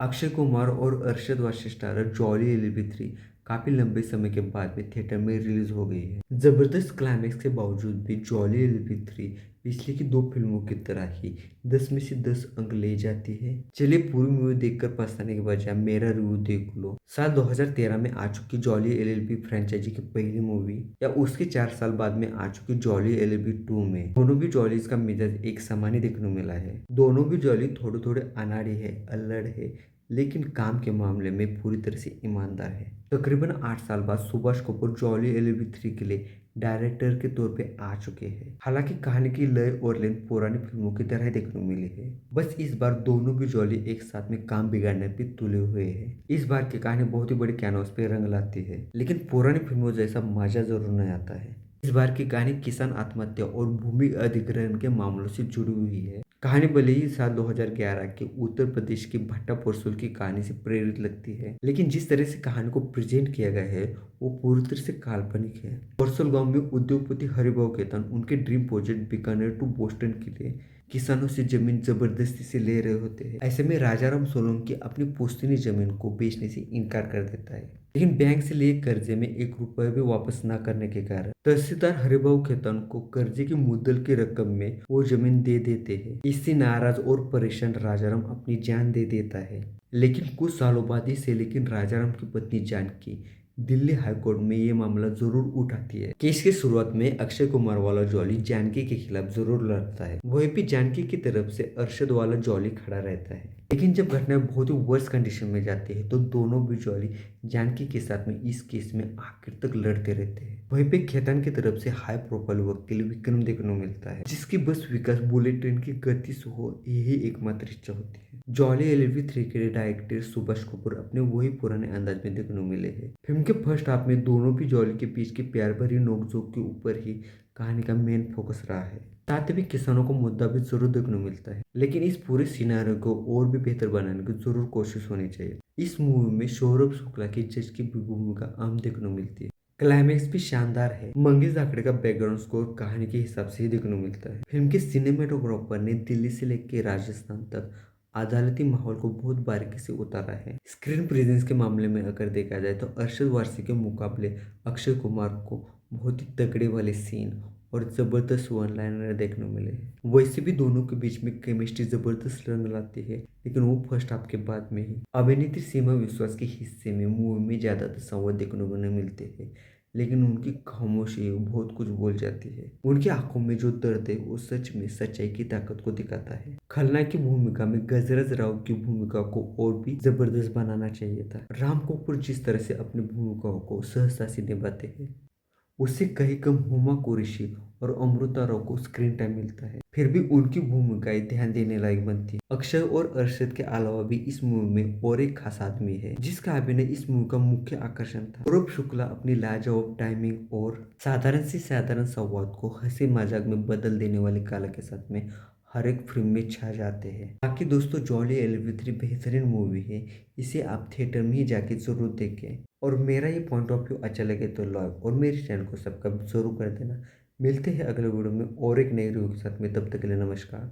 अक्षय कुमार और Arshad Warsi starrer jolly LLB 3 काफी लंबे समय के बाद में थिएटर में रिलीज हो गई है। जबरदस्त क्लाइमैक्स के बावजूद भी जॉली एलएलबी 3 पिछले की दो फिल्मों की तरह ही 10 में से 10 अंक ले जाती है। चलिए पूरी मूवी देखकर पछताने के बजाय मेरा रिव्यू देख लो। साल 2013 में आ चुकी जॉली एलएलबी फ्रेंचाइजी की पहली मूवी या उसके 4 साल बाद में आ चुकी जॉली एलएलबी 2 में दोनों भी जॉलीज का मिजाज एक समान ही देखने को मिला है। दोनों भी जॉली थोड़े थोड़े अनाड़ी है, अल्लड़ है, लेकिन काम के मामले में पूरी तरह से ईमानदार है। तकरीबन 8 साल बाद सुभाष कपूर जॉली एलएलबी 3 के लिए डायरेक्टर के तौर पे आ चुके हैं। हालांकि कहानी की लय और लेंथ पुरानी फिल्मों की तरह देखने को मिली है, बस इस बार दोनों भी जॉली एक साथ में काम बिगाड़ने पे तुले हुए हैं। इस बार की कहानी बहुत ही बड़ी कैनवास पे रंग लाती है, लेकिन पुरानी फिल्मों जैसा मजा जरूर नहीं आता है। इस बार की कहानी किसान आत्महत्या और भूमि अधिग्रहण के मामलों से जुड़ी हुई है। कहानी भले ही साल 2011 के उत्तर प्रदेश की भट्टा परसोल की कहानी से प्रेरित लगती है, लेकिन जिस तरह से कहानी को प्रेजेंट किया गया है वो पूरी तरह से काल्पनिक है। परसोल गांव में उद्योगपति हरिभाऊ खेतान उनके dream project Bikaner to Boston के लिए किसानों से जमीन जबरदस्ती से ले रहे होते हैं। ऐसे में राजाराम सोलंकी अपनी पुश्तैनी जमीन को बेचने से इनकार कर देता है, लेकिन बैंक से लिए कर्जे में 1 रुपया भी वापस न करने के कारण तहसीलदार हरिभाऊ खेतान को कर्जे की मुद्दल की रकम में वो जमीन दे देते हैं। इससे नाराज और परेशान राजाराम अपनी जान दे देता है, लेकिन कुछ सालों बाद ही से लेकिन राजाराम की पत्नी जानकी दिल्ली हाईकोर्ट में ये मामला जरूर उठाती है। केस की शुरुआत में अक्षय कुमार वाला जॉली जानकी के खिलाफ जरूर लड़ता है, वहीं भी जानकी की तरफ से अरशद वाला जॉली खड़ा रहता है। लेकिन जब घटना बहुत ही वर्स्ट कंडीशन में जाती है तो दोनों भी जॉली जानकी के साथ में इस केस में आखिर तक लड़ते रहते हैं। वहीं पे खेतान की तरफ से हाई प्रोफाइल वकील विक्रम देखने को मिलता है, जिसकी बस विकास बुलेट ट्रेन की गति से हो यही एकमात्र इच्छा होती है। जॉली एलएलबी 3 के डायरेक्टर सुभाष कपूर अपने वही पुराने अंदाज में देखने को मिले हैं। फिल्म के फर्स्ट हाफ में दोनों भी जॉली के बीच की प्यार भरी नोकझोंक के ऊपर ही कहानी का मेन फोकस रहा है। साथ ही किसानों को मुद्दा भी जरूर देखने को मिलता है, लेकिन इस पूरे सिनारियो को और भी बेहतर बनाने की जरूर कोशिश होनी चाहिए। इस मूवी में सौरभ शुक्ला की जज की भी भूमिका अहम देखने को मिलती है। क्लाइमैक्स भी शानदार है। मंगेश धाकड़े का बैकग्राउंड स्कोर कहानी के हिसाब से ही देखने को मिलता है। फिल्म के सिनेमेटोग्राफर ने दिल्ली से लेकर राजस्थान तक अदालती माहौल को बहुत बारीकी से उतारा है। स्क्रीन प्रेजेंस के मामले में अगर देखा जाए तो अरशद वारसी के मुकाबले अक्षय कुमार को बहुत ही तगड़े वाले सीन और जबरदस्त वन लाइनर देखने को मिले हैं। वैसे भी दोनों के बीच में केमिस्ट्री जबरदस्त रंग लाती है, लेकिन वो फर्स्ट हाफ के बाद में ही। अभिनेत्री सीमा विश्वास के हिस्से में मूवी में ज्यादातर संवाद देखने को नहीं मिलते हैं, लेकिन उनकी खामोशी बहुत कुछ बोल जाती है। उनकी आंखों में जो दर्द है वो सच में सच्चाई की ताकत को दिखाता है। खलनायक की भूमिका में गजराज राव की भूमिका को और भी जबरदस्त बनाना चाहिए था। राम कपूर जिस तरह से अपनी भूमिकाओं को सहजता से निभाते हैं उससे कहीं कम हुमा कुरैशी और अमृता राव को स्क्रीन टाइम मिलता है, फिर भी उनकी भूमिकाएं ध्यान देने लायक बनती है। अक्षय और अरशद के अलावा भी इस मूवी में और एक खास आदमी है जिसका अभिनय इस मूवी का मुख्य आकर्षण था। सौरभ शुक्ला अपनी लाजवाब टाइमिंग और साधारण से साधारण संवाद को हंसी मजाक में बदल देने वाली कला के साथ में हर एक फिल्म में छा जाते हैं। बाकी दोस्तों जॉली एलएलबी 3 बेहतरीन मूवी है, इसे आप थिएटर में ही जाके जरूर देखें। और मेरा ये पॉइंट ऑफ व्यू अच्छा लगे तो लाइक और मेरे चैनल को सब्सक्राइब जरूर कर देना। मिलते हैं अगले वीडियो में और एक नई रिव्यू के साथ में, तब तक के लिए नमस्कार।